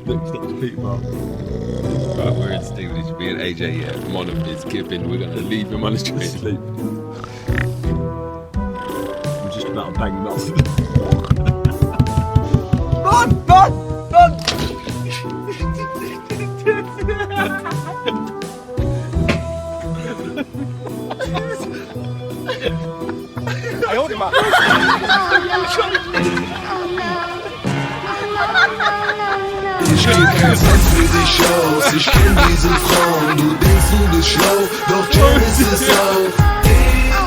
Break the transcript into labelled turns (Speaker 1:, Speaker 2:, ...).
Speaker 1: Next up to Pete, bro.
Speaker 2: Right, we're in Stevenage. Me and AJ, yeah. Mono is giving. We're gonna leave him on the street.
Speaker 1: Sleep. I'm just about to bang him off. Run! Run! Run! I hold him up.
Speaker 3: Ich geh kein Cent für dich aus, ich kenn diese Frau. Du denkst du bist schlau, doch Jam ist es auch.